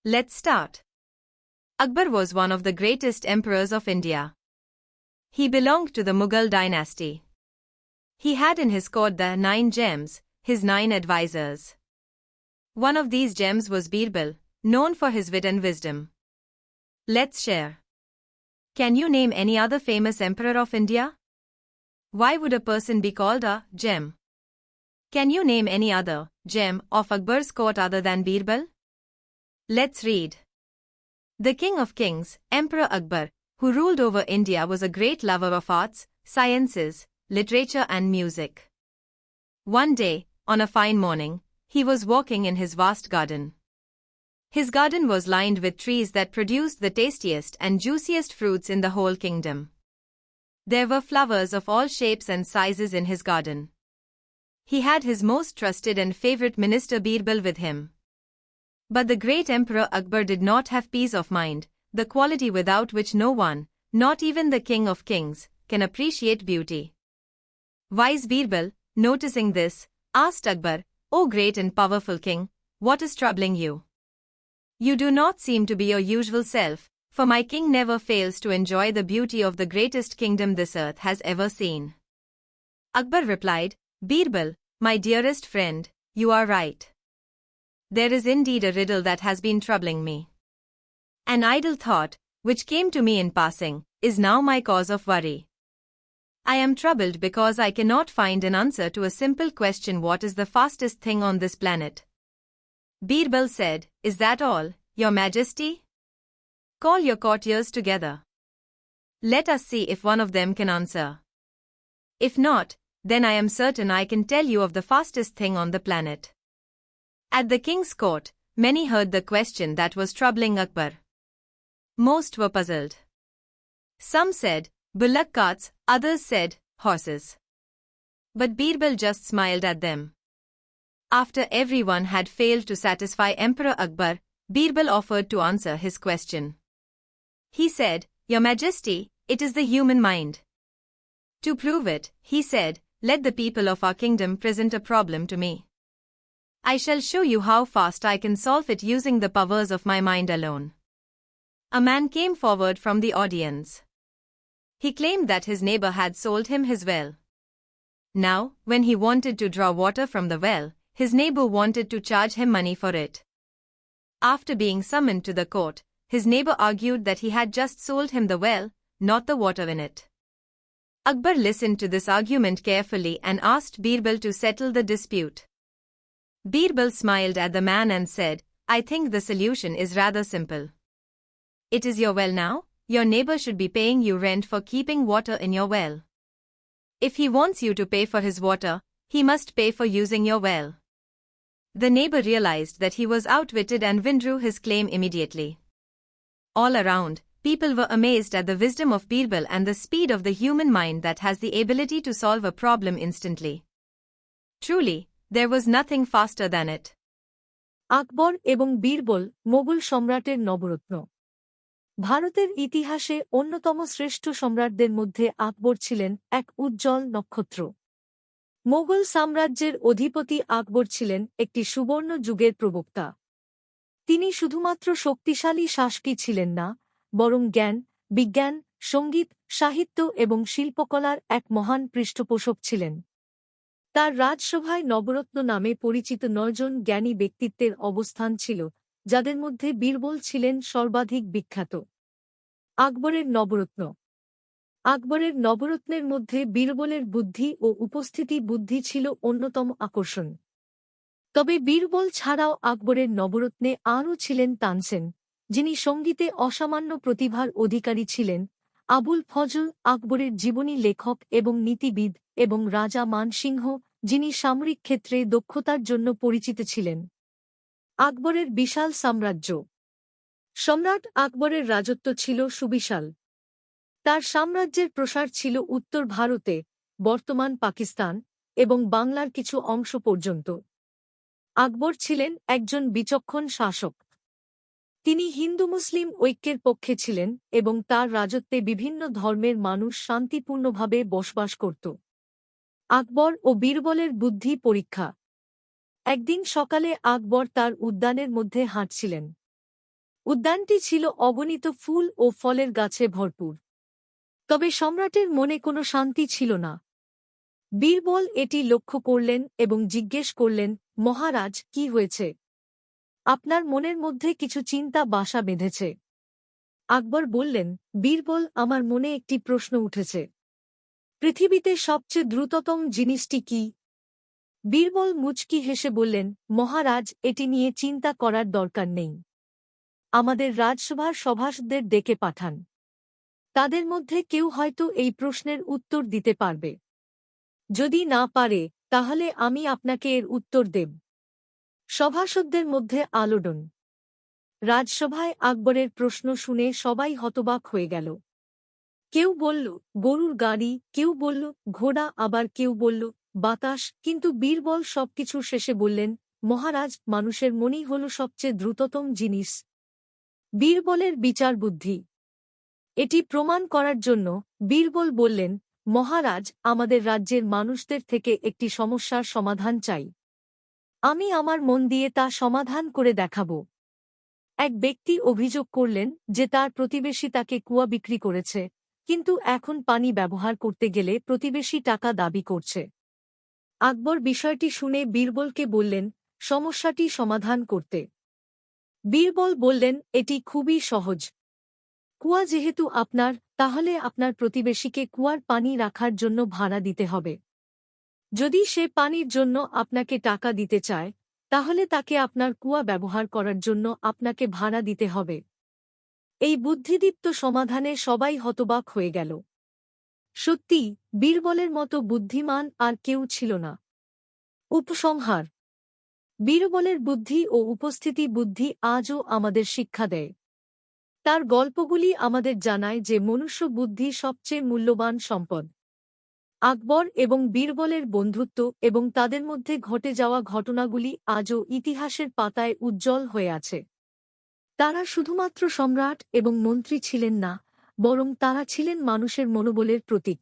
Let's start. Akbar was one of the greatest emperors of India. He belonged to the Mughal dynasty. He had in his court the 9 gems, his 9 advisors. One of these gems was Birbal, known for his wit and wisdom. Let's share. Can you name any other famous emperor of India? Why would a person be called a gem? Can you name any other gem of Akbar's court other than Birbal? Let's read. The King of Kings, Emperor Akbar, who ruled over India, was a great lover of arts, sciences, literature and music. One day, on a fine morning, he was walking in his vast garden. His garden was lined with trees that produced the tastiest and juiciest fruits in the whole kingdom. There were flowers of all shapes and sizes in his garden. He had his most trusted and favorite minister Birbal with him. But the great Emperor Akbar did not have peace of mind, the quality without which no one, not even the King of Kings, can appreciate beauty. Wise Birbal, noticing this, asked Akbar, "O great and powerful king, what is troubling you? You do not seem to be your usual self, for my king never fails to enjoy the beauty of the greatest kingdom this earth has ever seen." Akbar replied, "Birbal, my dearest friend, you are right. There is indeed a riddle that has been troubling me. An idle thought, which came to me in passing, is now my cause of worry. I am troubled because I cannot find an answer to a simple question: what is the fastest thing on this planet?" Birbal said, "Is that all, Your Majesty? Call your courtiers together. Let us see if one of them can answer. If not, then I am certain I can tell you of the fastest thing on the planet." At the king's court, many heard the question that was troubling Akbar. Most were puzzled. Some said, bullock carts, others said, horses. But Birbal just smiled at them. After everyone had failed to satisfy Emperor Akbar, Birbal offered to answer his question. He said, "Your Majesty, it is the human mind. To prove it," he said, "let the people of our kingdom present a problem to me. I shall show you how fast I can solve it using the powers of my mind alone." A man came forward from the audience. He claimed that his neighbor had sold him his well. Now, when he wanted to draw water from the well, his neighbor wanted to charge him money for it. After being summoned to the court, his neighbor argued that he had just sold him the well, not the water in it. Akbar listened to this argument carefully and asked Birbal to settle the dispute. Birbal smiled at the man and said, "I think the solution is rather simple. It is your well now, your neighbor should be paying you rent for keeping water in your well. If he wants you to pay for his water, he must pay for using your well." The neighbor realized that he was outwitted and withdrew his claim immediately. All around, people were amazed at the wisdom of Birbal and the speed of the human mind that has the ability to solve a problem instantly. Truly, there was nothing faster than it. আকবর এবং বীরবল মোগল সম্রাটের নবরত্ন। ভারতের ইতিহাসে অন্যতম শ্রেষ্ঠ সম্রাটদের মধ্যে আকবর ছিলেন এক উজ্জ্বল নক্ষত্র। মোগল সাম্রাজ্যের অধিপতি আকবর ছিলেন একটি সুবর্ণ যুগের প্রবক্তা। তিনি শুধুমাত্র শক্তিশালী শাসকই ছিলেন না, বরং জ্ঞান, বিজ্ঞান, সঙ্গীত, সাহিত্য এবং শিল্পকলার এক মহান পৃষ্ঠপোষক ছিলেন। তার রাজসভায় নবরত্ন নামে পরিচিত 9 জন জ্ঞানী ব্যক্তিত্বের অবস্থান ছিল, যাদের মধ্যে বীরবল ছিলেন সর্বাধিক বিখ্যাত। আকবরের নবরত্ন। আকবরের নবরত্নের মধ্যে বীরবলের বুদ্ধি ও উপস্থিতি বুদ্ধি ছিল অন্যতম আকর্ষণ। তবে বীরবল ছাড়াও আকবরের নবরত্নে আরও ছিলেন তানসেন, যিনি সঙ্গীতে অসামান্য প্রতিভার অধিকারী ছিলেন, আবুল ফজল, আকবরের জীবনী লেখক এবং নীতিবিদ, এবং রাজা মান সিংহ, যিনি সামরিক ক্ষেত্রে দক্ষতার জন্য পরিচিত ছিলেন। আকবরের বিশাল সাম্রাজ্য। সম্রাট আকবরের রাজত্ব ছিল সুবিশাল। তার সাম্রাজ্যের প্রসার ছিল উত্তর ভারতে, বর্তমান পাকিস্তান, এবং বাংলার কিছু অংশ পর্যন্ত। আকবর ছিলেন একজন বিচক্ষণ শাসক। তিনি হিন্দু-মুসলিম ঐক্যের পক্ষে ছিলেন এবং তার রাজত্বে বিভিন্ন ধর্মের মানুষ শান্তিপূর্ণভাবে বসবাস করত। আকবর ও বীরবলের বুদ্ধি পরীক্ষা। একদিন সকালে আকবর তার উদ্যানের মধ্যে হাঁটছিলেন। উদ্যানটি ছিল অগণিত ফুল ও ফলের গাছে ভরপুর। তবে সম্রাটের মনে কোনো শান্তি ছিল না। বীরবল এটি লক্ষ্য করলেন এবং জিজ্ঞেস করলেন, মহারাজ, কি হয়েছে? আপনার মনের মধ্যে কিছু চিন্তা বাসা বেঁধেছে। আকবর বললেন, বীরবল, আমার মনে একটি প্রশ্ন উঠেছে। পৃথিবীতে সবচেয়ে দ্রুততম জিনিসটি কি? বীরবল মুচকি হেসে বললেন, মহারাজ, এটি নিয়ে চিন্তা করার দরকার নেই। আমাদের রাজসভার সভাসদদের ডেকে পাঠান। তাদের মধ্যে কেউ হয়তো এই প্রশ্নের উত্তর দিতে পারবে। যদি না পারে, তাহলে আমি আপনাকে এর উত্তর দেব। সভাসদদের মধ্যে আলোড়ন। রাজসভায় আকবরের প্রশ্ন শুনে সবাই হতবাক হয়ে গেল। কেউ বলল, গরুর গাড়ি, কেউ বলল, ঘোড়া, আবার কেউ বলল, বাতাস। কিন্তু বীরবল সবকিছু শেষে বললেন, মহারাজ, মানুষের মনই হল সবচেয়ে দ্রুততম জিনিস। বীরবলের বিচার বুদ্ধি। এটি প্রমাণ করার জন্য বীরবল বললেন, মহারাজ, আমাদের রাজ্যের মানুষদের থেকে একটি সমস্যার সমাধান চাই। আমি আমার মন দিয়ে তা সমাধান করে দেখাব। এক ব্যক্তি অভিযোগ করলেন যে তার প্রতিবেশী তাকে কুয়া বিক্রি করেছে, কিন্তু এখন পানি ব্যবহার করতে গেলে প্রতিবেশী টাকা দাবি করছে। আকবর বিষয়টি শুনে বীরবলকে বললেন, সমস্যাটি সমাধান করতে। বীরবল বললেন, এটি খুবই সহজ। কুয়া যেহেতু আপনার, তাহলে আপনার প্রতিবেশীকে কুয়ার পানি রাখার জন্য ভাড়া দিতে হবে। যদি সে পানির জন্য আপনাকে টাকা দিতে চায়, তাহলে তাকে আপনার কুয়া ব্যবহার করার জন্য আপনাকে ভাড়া দিতে হবে। এই বুদ্ধিদীপ্ত সমাধানে সবাই হতবাক হয়ে গেল। সত্যি, বীরবলের মতো বুদ্ধিমান আর কেউ ছিল না। উপসংহার: বীরবলের বুদ্ধি ও উপস্থিতি বুদ্ধি আজও আমাদের শিক্ষা দেয়। তার গল্পগুলি আমাদের জানায় যে মনুষ্য বুদ্ধি সবচেয়ে মূল্যবান সম্পদ। আকবর এবং বীরবলের বন্ধুত্ব এবং তাদের মধ্যে ঘটে যাওয়া ঘটনাগুলি আজও ইতিহাসের পাতায় উজ্জ্বল হয়ে আছে। তারা শুধুমাত্র সম্রাট এবং মন্ত্রী ছিলেন না, বরং তারা ছিলেন মানুষের মনোবলের প্রতীক।